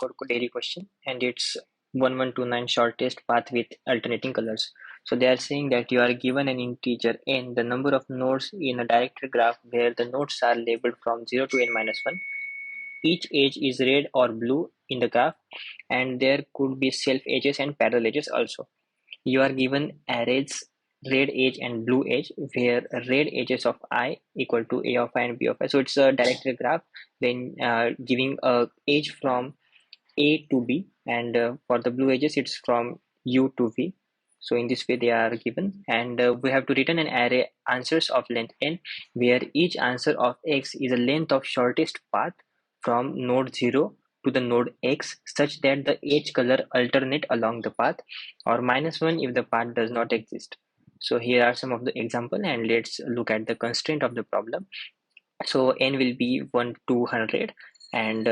LeetCode daily question, and it's 1129 shortest path with alternating colors. So they are saying that you are given an integer n, the number of nodes in a directed graph where the nodes are labeled from 0 to n minus 1. Each edge is red or blue in the graph, and there could be self edges and parallel edges also. You are given arrays red edge and blue edge where red edges of I equal to a of I and b of I. So it's a directed graph, then giving a edge from a to b, and for the blue edges it's from u to v. So in this way they are given, and we have to return an array answers of length n where each answer of x is a length of shortest path from node 0 to the node x such that the edge color alternate along the path, or -1 if the path does not exist. So here are some of the example, and let's look at the constraint of the problem. So n will be 1 to 100, and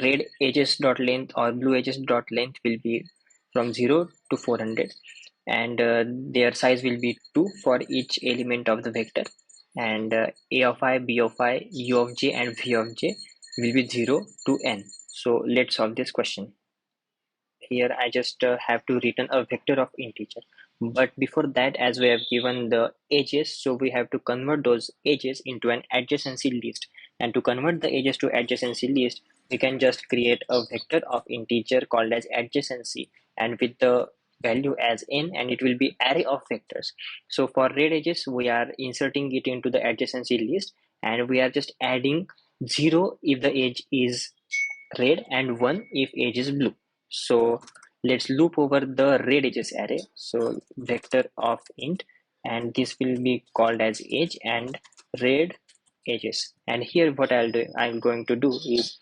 red edges dot length or blue edges dot length will be from 0 to 400, and their size will be 2 for each element of the vector, and a of I, b of I, u of j and v of j will be 0 to n. So let's solve this question. Here I just have to return a vector of integer, but before that, as we have given the edges, so we have to convert those edges into an adjacency list. And to convert the edges to adjacency list, we can just create a vector of integer called as adjacency, and with the value as n, and it will be array of vectors. So for red edges, we are inserting it into the adjacency list, and we are just adding 0 if the edge is red and 1 if edge is blue. So let's loop over the red edges array. So vector of int, and this will be called as edge and red edges. And here what I'm going to do is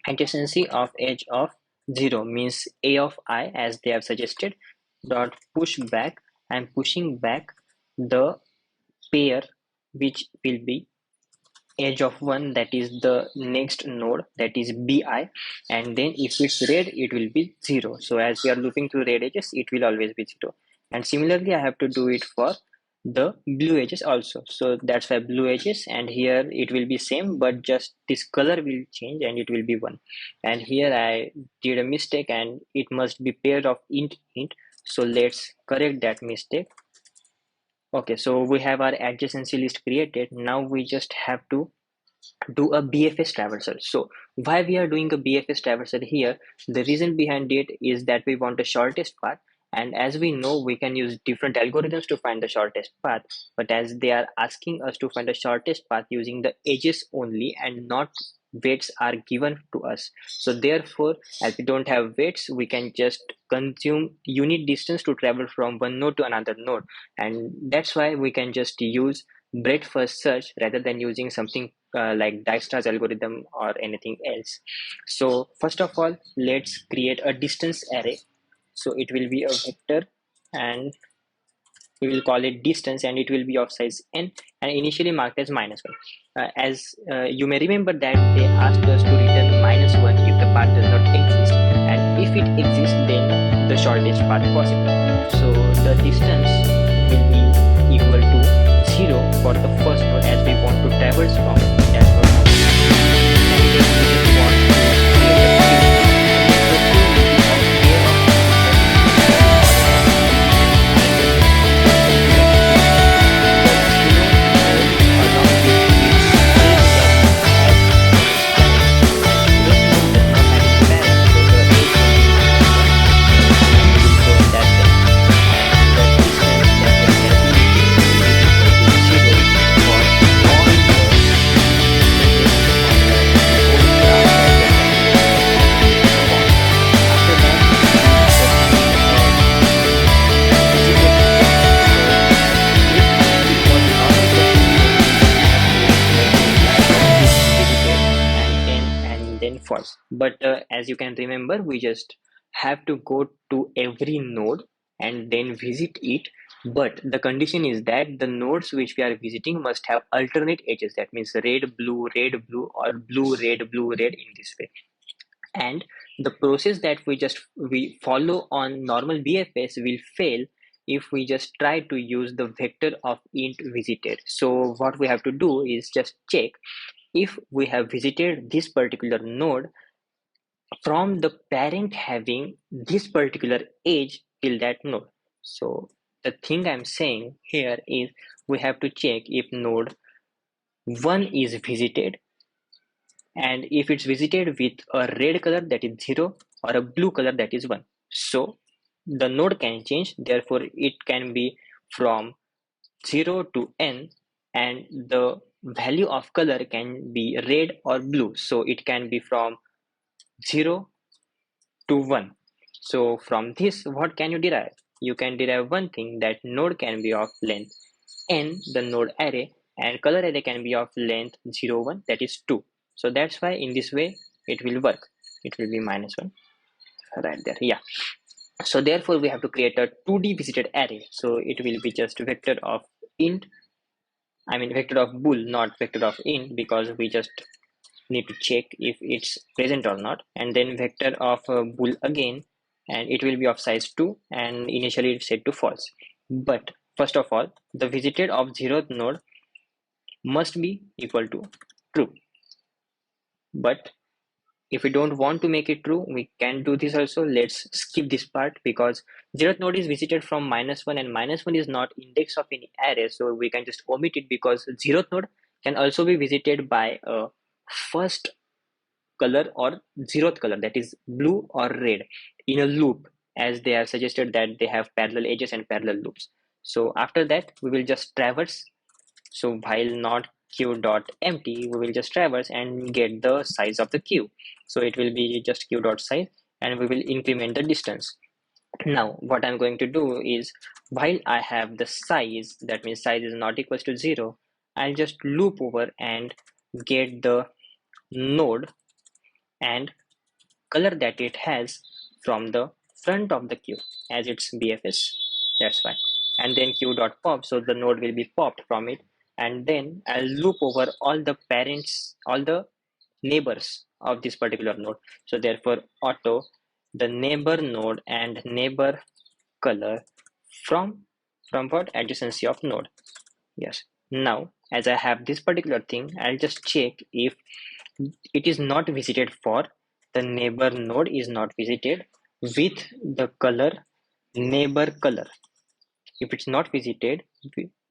adjacency of edge of 0 means a of I, as they have suggested, dot push back. I'm pushing back the pair which will be edge of 1, that is the next node, that is bi, and then if it's red it will be 0. So as we are looping through red edges, it will always be 0. And similarly I have to do it for the blue edges also. So that's why blue edges, and here it will be same, but just this color will change and it will be 1. And here I did a mistake, and it must be pair of int. So let's correct that mistake. Okay, so we have our adjacency list created. Now we just have to do a BFS traversal. So why we are doing a BFS traversal here? The reason behind it is that we want the shortest path, and as we know, we can use different algorithms to find the shortest path, but as they are asking us to find the shortest path using the edges only and not weights are given to us, so therefore as we don't have weights, we can just consume unit distance to travel from one node to another node, and that's why we can just use breadth first search rather than using something like Dijkstra's algorithm or anything else. So first of all, let's create a distance array. So it will be a vector, and we will call it distance, and it will be of size n and initially marked as -1. As you may remember that they asked us to return -1 if the path does not exist, and if it exists, then the shortest path possible. So the distance will be equal to 0 for the first node, as we want to traverse from that node. And then we just want to create a tree, and the tree will be of pair of false. But as you can remember, we just have to go to every node and then visit it, but the condition is that the nodes which we are visiting must have alternate edges. That means red blue or blue red in this way. And the process that we follow on normal BFS will fail if we just try to use the vector of int visited. So what we have to do is just check if we have visited this particular node from the parent having this particular edge till that node. So the thing I'm saying here is we have to check if node 1 is visited, and if it's visited with a red color, that is 0, or a blue color, that is 1. So the node can change, therefore it can be from 0 to n, and the value of color can be red or blue. So it can be from 0 to 1. So from this, what can you derive? You can derive one thing, that node can be of length n, the node array, and color array can be of length 0, 1, that is 2. So that's why in this way it will work. It will be -1 right there. Yeah. So therefore we have to create a 2D visited array. So it will be just vector of int, I mean vector of bool, not vector of int, because we just need to check if it's present or not, and then vector of bool again, and it will be of size 2, and initially it's set to false. But first of all, the visited of 0th node must be equal to true. But if we don't want to make it true, we can do this also. Let's skip this part, because 0th node is visited from -1, and -1 is not index of any array, so we can just omit it, because 0th node can also be visited by a first color or 0th color, that is blue or red, in a loop, as they have suggested that they have parallel edges and parallel loops. So after that we will just traverse. So while not queue dot empty, we will just traverse and get the size of the queue. So it will be just queue dot size, and we will increment the distance. Now what I'm going to do is, while I have the size, that means size is not equals to 0, I'll just loop over and get the node and color that it has from the front of the queue, as it's BFS. That's fine. And then queue dot pop, so the node will be popped from it, and then I'll loop over all the parents, all the neighbors of this particular node. So therefore auto the neighbor node and neighbor color from what? Adjacency of node. Yes. Now as I have this particular thing, I'll just check if it is not visited for the neighbor node is not visited with the color neighbor color. If it's not visited,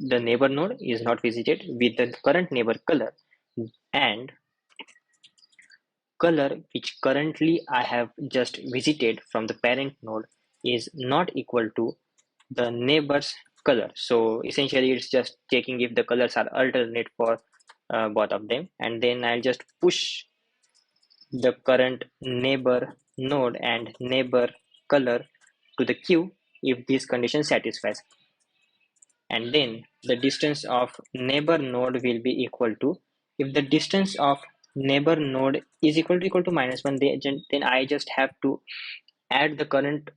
the neighbor node is not visited with the current neighbor color, and color which currently I have just visited from the parent node is not equal to the neighbor's color. So essentially it's just checking if the colors are alternate for both of them, and then I'll just push the current neighbor node and neighbor color to the queue if this condition satisfies, and then the distance of neighbor node will be equal to, if the distance of neighbor node is equal to -1, then I just have to add the current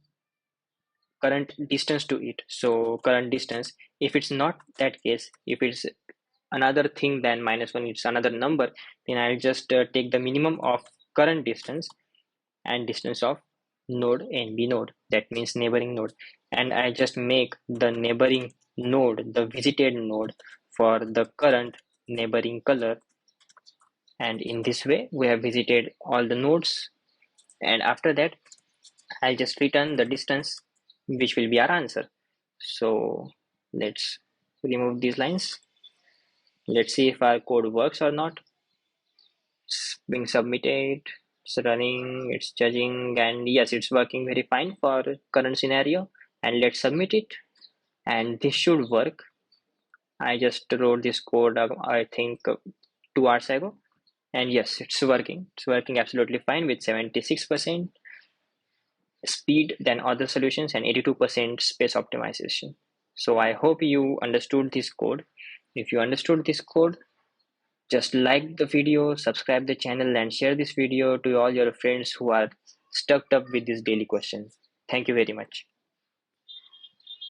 distance to it. So current distance, if it's not that case, if it's another thing than -1, it's another number, then I'll just take the minimum of current distance and distance of node NB node, that means neighboring node, and I just make the neighboring node the visited node for the current neighboring color, and in this way we have visited all the nodes, and after that I'll just return the distance, which will be our answer. So let's remove these lines. Let's see if our code works or not. It's being submitted, it's running, it's judging, and yes, it's working very fine for current scenario. And let's submit it, and this should work. I just wrote this code I think 2 hours ago, and yes, it's working absolutely fine with 76% speed than other solutions and 82% space optimization. So I hope you understood this code. If you understood this code, just like the video, subscribe the channel, and share this video to all your friends who are stuck up with this daily question. Thank you very much.